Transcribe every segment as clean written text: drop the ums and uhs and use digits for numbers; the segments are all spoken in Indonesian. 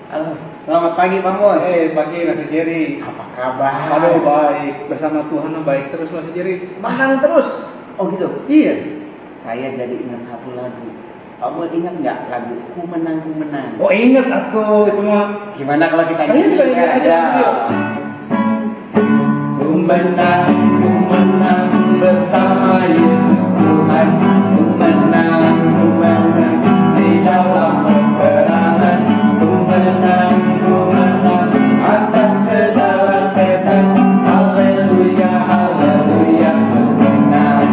Halo, selamat pagi Pak Mon. Pagi Mas Jerry. Apa kabar? Aduh baik, bersama Tuhan baik terus Mas Jerry. Menang terus. Oh gitu? Iya. Saya jadi ingat satu lagu. Pak Mon ingat nggak lagu Ku Menang Ku Menang? Oh ingat aku itu mah. Gimana kalau kita Ayo, nyanyi kita nyanyi sekarang? aja, Ya. yuk. Ku menang bersama Yesus Tuhan. Ku menang di dalam peperangan. Ku menang atas segala setan. Haleluya, haleluya, ku menang.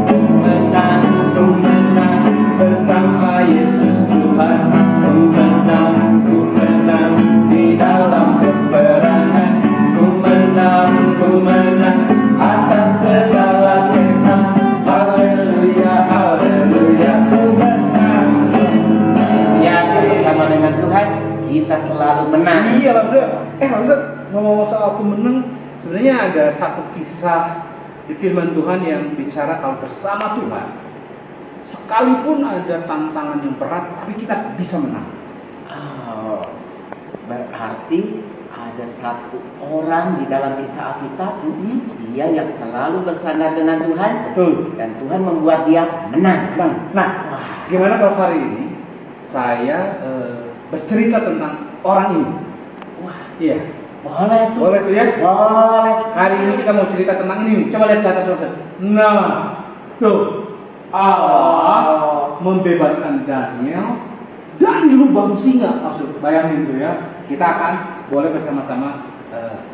Ku menang bersama Yesus Tuhan. Ku menang di dalam peperangan. Ku menang atas segala setan. Haleluya, haleluya, ku menang. Ya, sama-sama dengan Tuhan kita selalu menang. Iya maksud ngomong soal aku menang, sebenarnya ada satu kisah di firman Tuhan yang bicara kalau bersama Tuhan, sekalipun ada tantangan yang berat, tapi kita bisa menang. Oh, berarti ada satu orang di dalam kisah Alkitab, dia yang selalu bersandar dengan Tuhan, Betul. dan Tuhan membuat dia menang. Nah, gimana kalau hari ini saya bercerita tentang orang ini? Wah, Iya, boleh tuh. boleh tuh ya. Boleh. Hari ini kita mau cerita tentang ini. Coba lihat ke atas Mas. Nah, tuh Allah membebaskan Daniel dari lubang singa. Maksud bayangin tuh ya. Kita akan boleh bersama-sama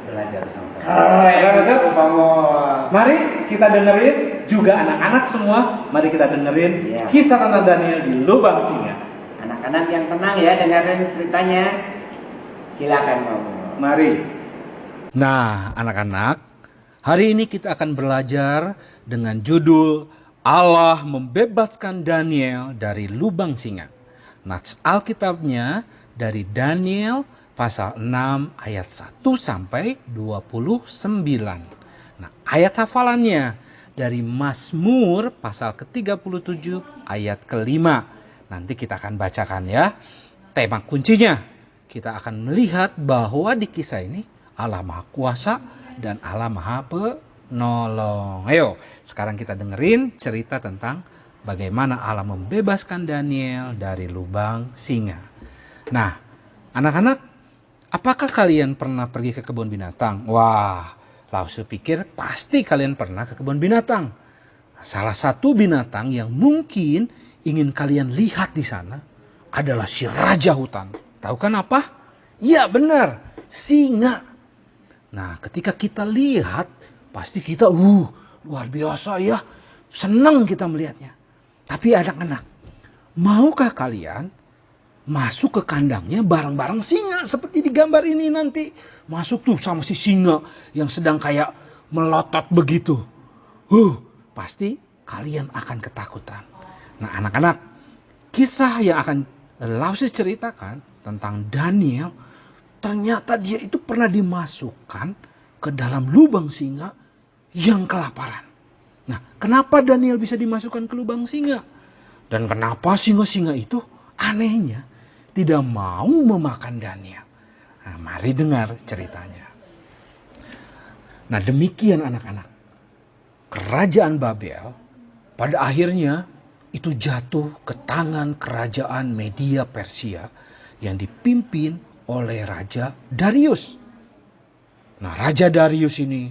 belajar bersama-sama. Keren, Pak Mon. Mari kita dengerin juga anak-anak semua. Mari kita dengerin Iya. kisah tentang Daniel di lubang singa. Anak-anak yang tenang ya, dengerin ceritanya. Silakan Pak Mon. Mari. Nah, anak-anak, hari ini kita akan belajar dengan judul Allah membebaskan Daniel dari lubang singa. Nats Alkitabnya dari Daniel pasal 6 ayat 1 sampai 29. Nah, ayat hafalannya dari Mazmur pasal ke-37 ayat ke-5. Nanti kita akan bacakan ya. Tema kuncinya, kita akan melihat bahwa di kisah ini Allah Maha Kuasa dan Allah Maha Penolong. Ayo, sekarang kita dengerin cerita tentang bagaimana Allah membebaskan Daniel dari lubang singa. Nah, anak-anak, apakah kalian pernah pergi ke kebun binatang? Wah, langsung pikir pasti kalian pernah ke kebun binatang. Salah satu binatang yang mungkin ingin kalian lihat di sana adalah si raja hutan. Tahu kan apa? Ya benar, singa. Nah, ketika kita lihat, pasti kita luar biasa ya. Senang kita melihatnya. Tapi anak-anak, maukah kalian masuk ke kandangnya bareng-bareng singa seperti di gambar ini nanti? Masuk tuh sama si singa yang sedang kayak melotot begitu. Pasti kalian akan ketakutan. Nah, anak-anak, kisah yang akan Lausi ceritakan tentang Daniel, ternyata dia itu pernah dimasukkan ke dalam lubang singa yang kelaparan. Nah, kenapa Daniel bisa dimasukkan ke lubang singa? Dan kenapa singa-singa itu anehnya tidak mau memakan Daniel? Nah, mari dengar ceritanya. Nah, demikian anak-anak. Kerajaan Babel pada akhirnya itu jatuh ke tangan kerajaan Media Persia yang dipimpin oleh Raja Darius. Nah, Raja Darius ini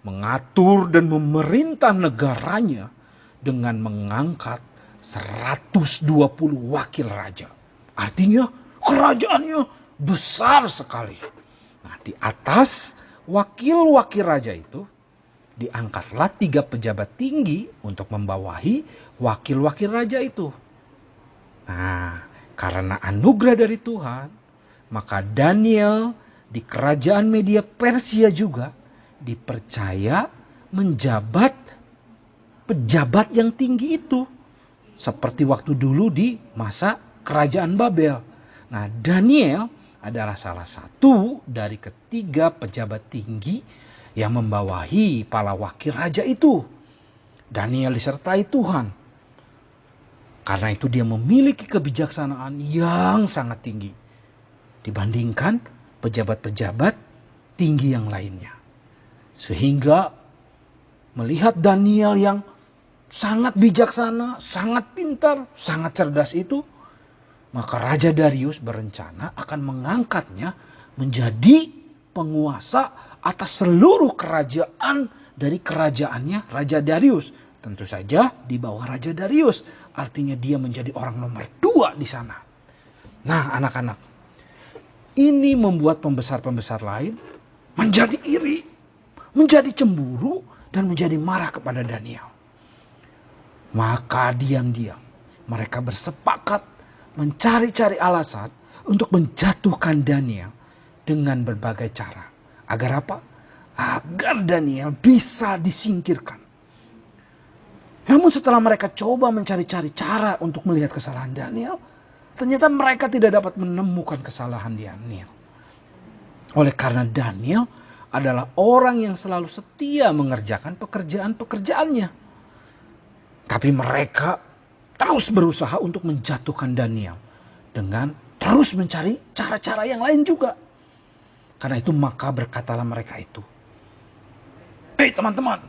mengatur dan memerintah negaranya dengan mengangkat 120 wakil raja. Artinya kerajaannya besar sekali. Nah, di atas wakil-wakil raja itu diangkatlah 3 pejabat tinggi untuk membawahi wakil-wakil raja itu. Nah, karena anugerah dari Tuhan, maka Daniel di kerajaan Media Persia juga dipercaya menjabat pejabat yang tinggi itu. Seperti waktu dulu di masa kerajaan Babel. Nah, Daniel adalah salah satu dari ketiga pejabat tinggi yang membawahi para wakil raja itu. Daniel disertai Tuhan. Karena itu dia memiliki kebijaksanaan yang sangat tinggi. dibandingkan pejabat-pejabat tinggi yang lainnya. Sehingga melihat Daniel yang sangat bijaksana, sangat pintar, sangat cerdas itu, maka Raja Darius berencana akan mengangkatnya menjadi penguasa atas seluruh kerajaan dari kerajaannya Raja Darius. Tentu saja di bawah Raja Darius, artinya dia menjadi orang nomor 2 di sana. Nah anak-anak, ini membuat pembesar-pembesar lain menjadi iri, menjadi cemburu, dan menjadi marah kepada Daniel. Maka diam-diam mereka bersepakat mencari-cari alasan untuk menjatuhkan Daniel dengan berbagai cara. Agar apa? Agar Daniel bisa disingkirkan. Namun setelah mereka coba mencari-cari cara untuk melihat kesalahan Daniel, ternyata mereka tidak dapat menemukan kesalahan Daniel. Oleh karena Daniel adalah orang yang selalu setia mengerjakan pekerjaan-pekerjaannya. Tapi mereka terus berusaha untuk menjatuhkan Daniel dengan terus mencari cara-cara yang lain juga. Karena itu maka berkatalah mereka itu, "Hei teman-teman,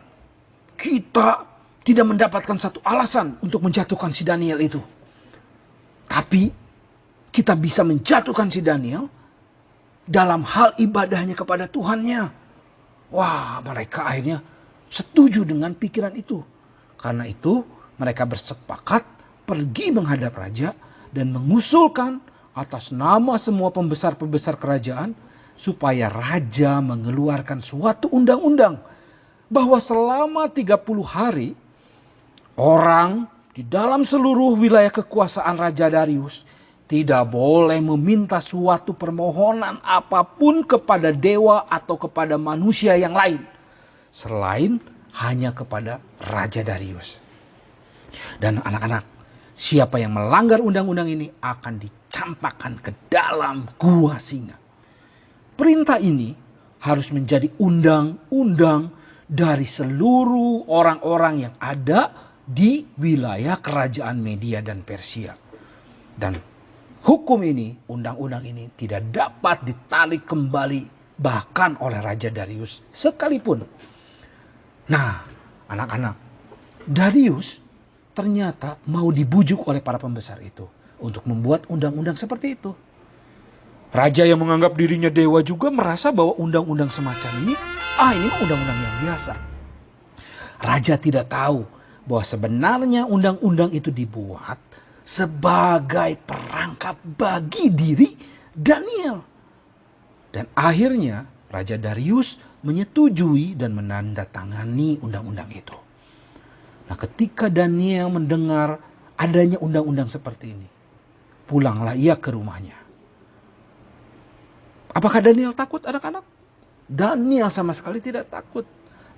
kita tidak mendapatkan satu alasan untuk menjatuhkan si Daniel itu. Tapi kita bisa menjatuhkan si Daniel dalam hal ibadahnya kepada Tuhannya." Wah, mereka akhirnya setuju dengan pikiran itu. Karena itu mereka bersepakat pergi menghadap raja dan mengusulkan atas nama semua pembesar-pembesar kerajaan supaya raja mengeluarkan suatu undang-undang bahwa selama 30 hari orang di dalam seluruh wilayah kekuasaan Raja Darius tidak boleh meminta suatu permohonan apapun kepada dewa atau kepada manusia yang lain selain hanya kepada Raja Darius. Dan anak-anak, siapa yang melanggar undang-undang ini akan dicampakkan ke dalam gua singa. Perintah ini harus menjadi undang-undang dari seluruh orang-orang yang ada di wilayah kerajaan Media dan Persia. Dan hukum ini, undang-undang ini tidak dapat ditarik kembali bahkan oleh Raja Darius sekalipun. Nah, anak-anak, Darius ternyata mau dibujuk oleh para pembesar itu untuk membuat undang-undang seperti itu. Raja yang menganggap dirinya dewa juga merasa bahwa undang-undang semacam ini, ini undang-undang yang biasa. Raja tidak tahu bahwa sebenarnya undang-undang itu dibuat sebagai perangkap bagi diri Daniel. Dan akhirnya Raja Darius menyetujui dan menandatangani undang-undang itu. Nah, ketika Daniel mendengar adanya undang-undang seperti ini, pulanglah ia ke rumahnya. Apakah Daniel takut, anak-anak? Daniel sama sekali tidak takut.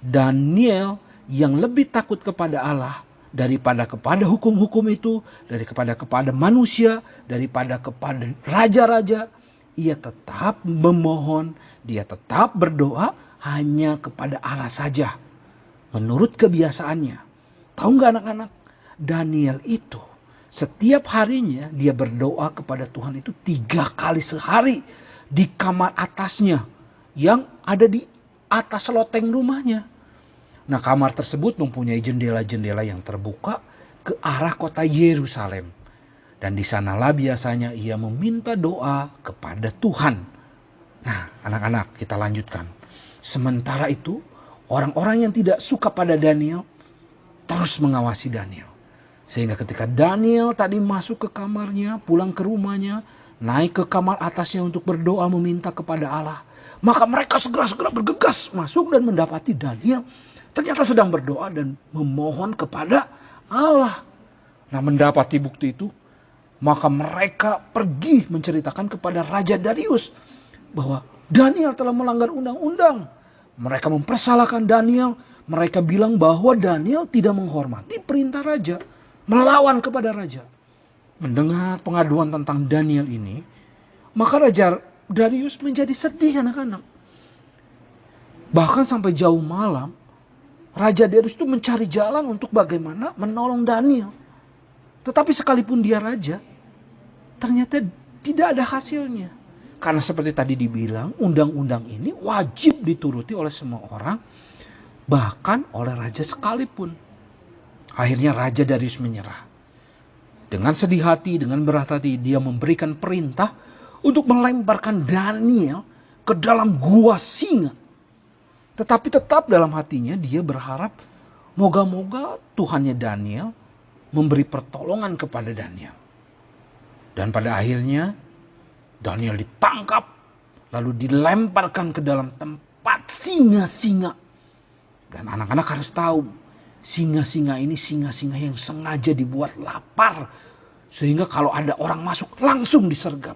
Daniel yang lebih takut kepada Allah daripada kepada hukum-hukum itu, daripada kepada manusia, daripada kepada raja-raja. Ia tetap memohon, dia tetap berdoa hanya kepada Allah saja. Menurut kebiasaannya. Tahu nggak anak-anak? Daniel itu setiap harinya dia berdoa kepada Tuhan itu 3 kali sehari di kamar atasnya yang ada di atas loteng rumahnya. Nah, kamar tersebut mempunyai jendela-jendela yang terbuka ke arah kota Yerusalem. Dan di sanalah biasanya ia meminta doa kepada Tuhan. Nah, anak-anak, kita lanjutkan. Sementara itu, orang-orang yang tidak suka pada Daniel terus mengawasi Daniel. Sehingga ketika Daniel tadi masuk ke kamarnya, pulang ke rumahnya, naik ke kamar atasnya untuk berdoa meminta kepada Allah, maka mereka segera-segera bergegas masuk dan mendapati Daniel ternyata sedang berdoa dan memohon kepada Allah. Nah, mendapati bukti itu, maka mereka pergi menceritakan kepada Raja Darius bahwa Daniel telah melanggar undang-undang. Mereka mempersalahkan Daniel. Mereka bilang bahwa Daniel tidak menghormati perintah raja, melawan kepada raja. Mendengar pengaduan tentang Daniel ini, maka Raja Darius menjadi sedih, anak-anak. Bahkan sampai jauh malam, Raja Darius itu mencari jalan untuk bagaimana menolong Daniel. Tetapi sekalipun dia raja, ternyata tidak ada hasilnya. Karena seperti tadi dibilang, undang-undang ini wajib dituruti oleh semua orang, bahkan oleh raja sekalipun. Akhirnya Raja Darius menyerah. Dengan sedih hati, dengan berat hati, dia memberikan perintah untuk melemparkan Daniel ke dalam gua singa. Tetapi tetap dalam hatinya dia berharap moga-moga Tuhannya Daniel memberi pertolongan kepada Daniel. Dan pada akhirnya Daniel ditangkap lalu dilemparkan ke dalam tempat singa-singa. Dan anak-anak harus tahu, singa-singa ini singa-singa yang sengaja dibuat lapar. Sehingga kalau ada orang masuk langsung disergap.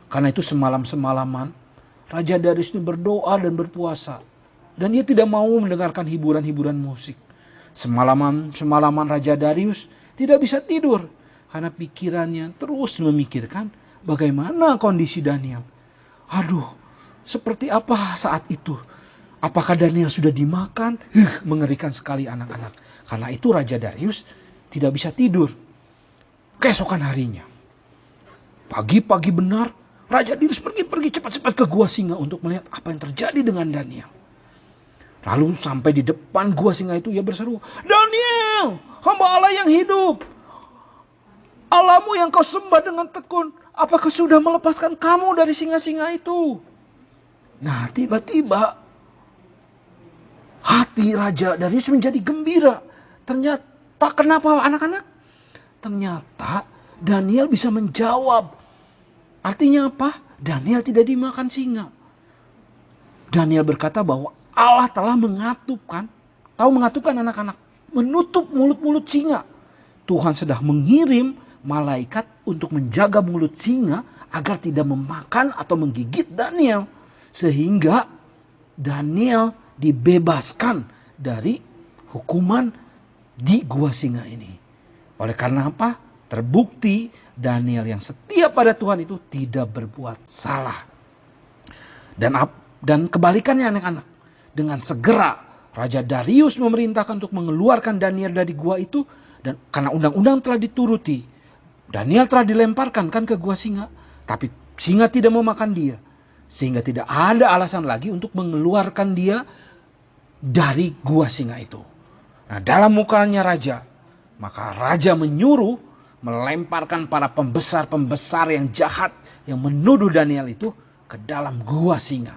Karena itu semalam-semalaman Raja Darius ini berdoa dan berpuasa. Dan dia tidak mau mendengarkan hiburan-hiburan musik. Semalaman Raja Darius tidak bisa tidur. Karena pikirannya terus memikirkan bagaimana kondisi Daniel. Aduh, seperti apa saat itu? Apakah Daniel sudah dimakan? Mengerikan sekali anak-anak. Karena itu Raja Darius tidak bisa tidur. Keesokan harinya, pagi-pagi benar, Raja Darius pergi cepat-cepat ke gua singa untuk melihat apa yang terjadi dengan Daniel. Lalu sampai di depan gua singa itu ia berseru, "Daniel, hamba Allah yang hidup. Allahmu yang kau sembah dengan tekun, apakah sudah melepaskan kamu dari singa-singa itu?" Nah, tiba-tiba hati Raja Darius menjadi gembira. Ternyata kenapa anak-anak? Ternyata Daniel bisa menjawab. Artinya apa? Daniel tidak dimakan singa. Daniel berkata bahwa Allah telah mengatupkan, tahu mengatupkan anak-anak, menutup mulut-mulut singa. Tuhan sedang mengirim malaikat untuk menjaga mulut singa agar tidak memakan atau menggigit Daniel. Sehingga Daniel dibebaskan dari hukuman di gua singa ini. Oleh karena apa? Terbukti Daniel yang setia pada Tuhan itu tidak berbuat salah. Dan kebalikannya anak-anak. Dengan segera Raja Darius memerintahkan untuk mengeluarkan Daniel dari gua itu. Dan karena undang-undang telah dituruti. Daniel telah dilemparkan kan ke gua singa. Tapi singa tidak mau makan dia. Sehingga tidak ada alasan lagi untuk mengeluarkan dia dari gua singa itu. Nah, dalam mukanya raja, maka raja menyuruh melemparkan para pembesar-pembesar yang jahat yang menuduh Daniel itu ke dalam gua singa.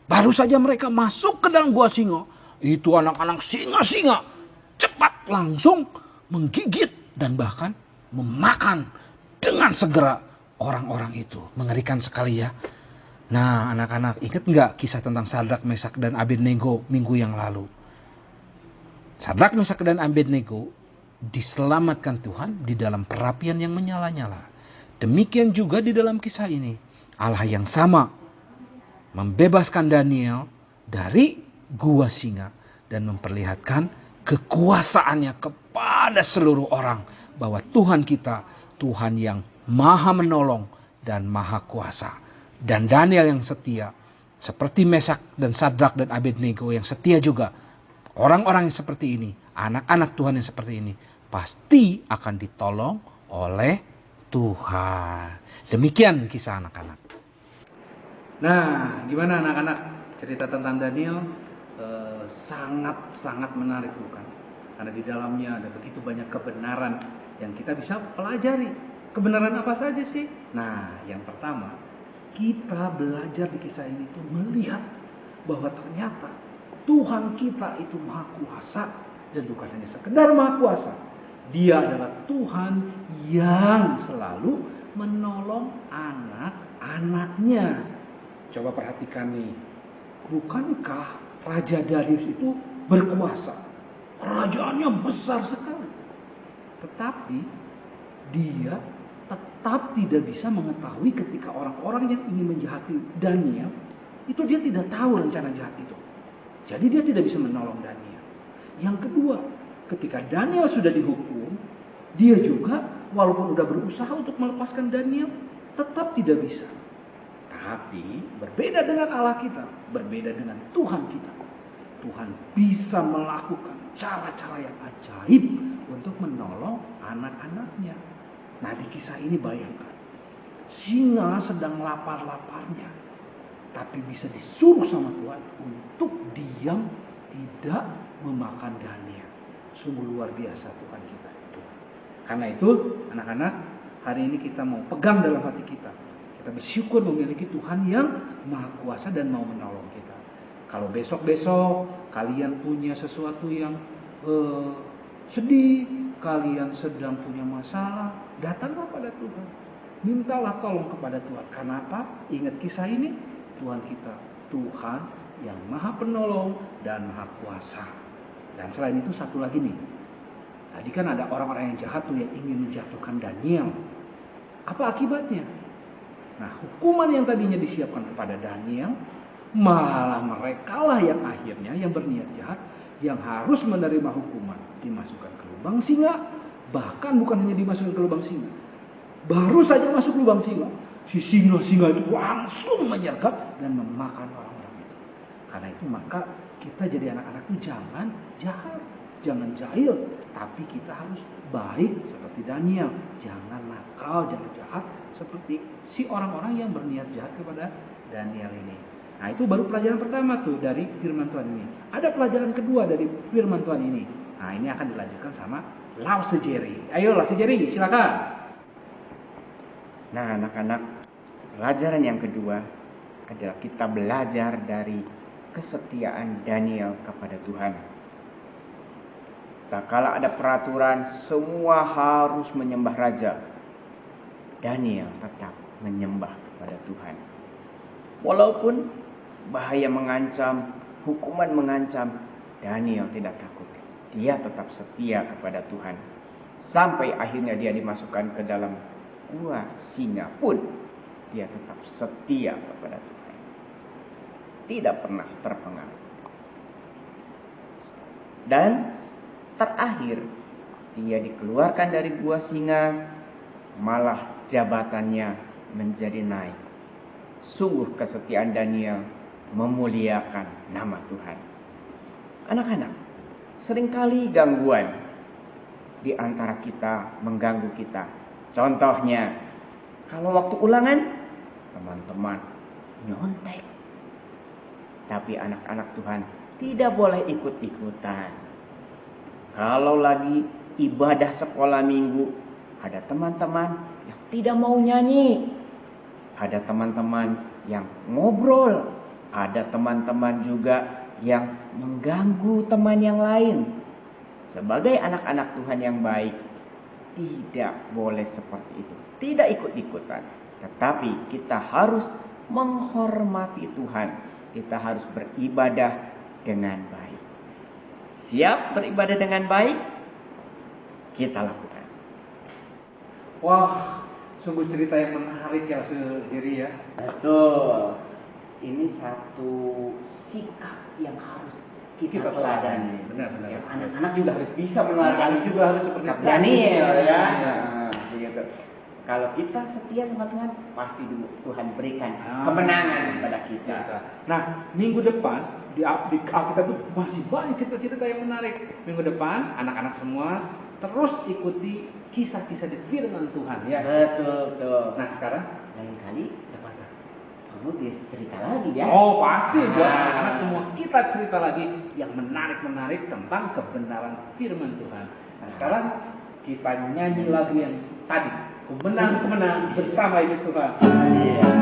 Baru saja mereka masuk ke dalam gua singa, itu anak-anak singa-singa cepat langsung menggigit dan bahkan memakan dengan segera orang-orang itu. Mengerikan sekali ya. Nah, anak-anak ingat nggak kisah tentang Sadrak, Mesak, dan Abednego minggu yang lalu? Sadrak, Mesak, dan Abednego diselamatkan Tuhan di dalam perapian yang menyala-nyala. Demikian juga di dalam kisah ini. Allah yang sama membebaskan Daniel dari gua singa dan memperlihatkan kekuasaannya kepada seluruh orang. Bahwa Tuhan kita, Tuhan yang maha menolong dan maha kuasa. Dan Daniel yang setia, seperti Mesak dan Sadrak dan Abednego yang setia juga. Orang-orang yang seperti ini, anak-anak Tuhan yang seperti ini, pasti akan ditolong oleh Tuhan. Demikian kisah anak-anak. Nah, gimana anak-anak? Cerita tentang Daniel sangat-sangat menarik bukan? Karena di dalamnya ada begitu banyak kebenaran yang kita bisa pelajari. Kebenaran apa saja sih? Nah, yang pertama, kita belajar di kisah ini tuh melihat bahwa ternyata Tuhan kita itu maha kuasa. Dan bukan hanya sekedar maha kuasa, Dia adalah Tuhan yang selalu menolong anak-anaknya. Coba perhatikan nih, bukankah Raja Darius itu berkuasa? Kerajaannya besar sekali. Tetapi dia tetap tidak bisa mengetahui ketika orang-orang yang ingin menjahati Daniel, itu dia tidak tahu rencana jahat itu. Jadi dia tidak bisa menolong Daniel. Yang kedua, ketika Daniel sudah dihukum, dia juga walaupun sudah berusaha untuk melepaskan Daniel, tetap tidak bisa. Tapi berbeda dengan Allah kita, berbeda dengan Tuhan kita. Tuhan bisa melakukan cara-cara yang ajaib untuk menolong anak-anaknya. Nah, di kisah ini bayangkan, singa sedang lapar-laparnya, tapi bisa disuruh sama Tuhan untuk diam, tidak memakan Daniel. Sungguh luar biasa Tuhan kita itu. Karena itu anak-anak, hari ini kita mau pegang dalam hati kita. Kita bersyukur memiliki Tuhan yang Maha Kuasa dan mau menolong kita. Kalau besok-besok kalian punya sesuatu yang sedih, kalian sedang punya masalah, datanglah pada Tuhan. Mintalah tolong kepada Tuhan. Karena apa? Ingat kisah ini, Tuhan kita, Tuhan yang Maha Penolong dan Maha Kuasa. Dan selain itu satu lagi nih. Tadi kan ada orang-orang yang jahat tuh yang ingin menjatuhkan Daniel. Apa akibatnya? Nah, hukuman yang tadinya disiapkan kepada Daniel, malah merekalah yang akhirnya yang berniat jahat, yang harus menerima hukuman, dimasukkan ke lubang singa. Bahkan bukan hanya dimasukkan ke lubang singa, baru saja masuk lubang singa, si singa-singa itu langsung menyergap dan memakan orang-orang itu. Karena itu maka kita jadi anak-anak itu jangan jahat, jangan jahil, tapi kita harus baik seperti Daniel. Jangan nakal, jangan jahat seperti si orang-orang yang berniat jahat kepada Daniel ini. Nah, itu baru pelajaran pertama tuh dari firman Tuhan ini. Ada pelajaran kedua dari firman Tuhan ini. Nah, ini akan dilanjutkan sama Lause Jerry. Ayo Lause Jerry, silakan. Nah, anak-anak, pelajaran yang kedua adalah kita belajar dari kesetiaan Daniel kepada Tuhan. Tak kala ada peraturan semua harus menyembah raja, Daniel tetap menyembah kepada Tuhan. Walaupun bahaya mengancam, hukuman mengancam, Daniel tidak takut. Dia tetap setia kepada Tuhan. Sampai akhirnya dia dimasukkan ke dalam gua singa pun dia tetap setia kepada Tuhan. Tidak pernah terpengaruh. Dan terakhir dia dikeluarkan dari gua singa, malah jabatannya menjadi naik. Sungguh kesetiaan Daniel memuliakan nama Tuhan. Anak-anak, seringkali gangguan di antara kita mengganggu kita. Contohnya, kalau waktu ulangan, teman-teman nyontek. Tapi anak-anak Tuhan tidak boleh ikut-ikutan. Kalau lagi ibadah sekolah minggu, ada teman-teman yang tidak mau nyanyi. Ada teman-teman yang ngobrol. Ada teman-teman juga yang mengganggu teman yang lain. Sebagai anak-anak Tuhan yang baik, tidak boleh seperti itu. Tidak ikut-ikutan. Tetapi kita harus menghormati Tuhan. Kita harus beribadah dengan baik. Siap beribadah dengan baik? Kita lakukan. Wah, sungguh cerita yang menarik ya Jerry ya. Betul. Ini satu sikap yang harus kita teladani. Benar-benar. Ya, anak-anak juga harus bisa meneladani juga harus seperti Daniel ya. Ya. Begitu. Kalau kita setia sama Tuhan, pasti Tuhan berikan kemenangan kepada kita. Nah, minggu depan di Alkitab itu masih banyak cerita-cerita yang menarik. Minggu depan anak-anak semua terus ikuti kisah-kisah di firman Tuhan ya. Betul, betul. Nah, sekarang lain kali kamu bisa cerita lagi ya. Oh, pasti buat anak-anak semua kita cerita lagi yang menarik-menarik tentang kebenaran firman Tuhan. Nah, sekarang kita nyanyi lagu yang tadi, Ku Menang bersama Yesus Tuhan. Iya.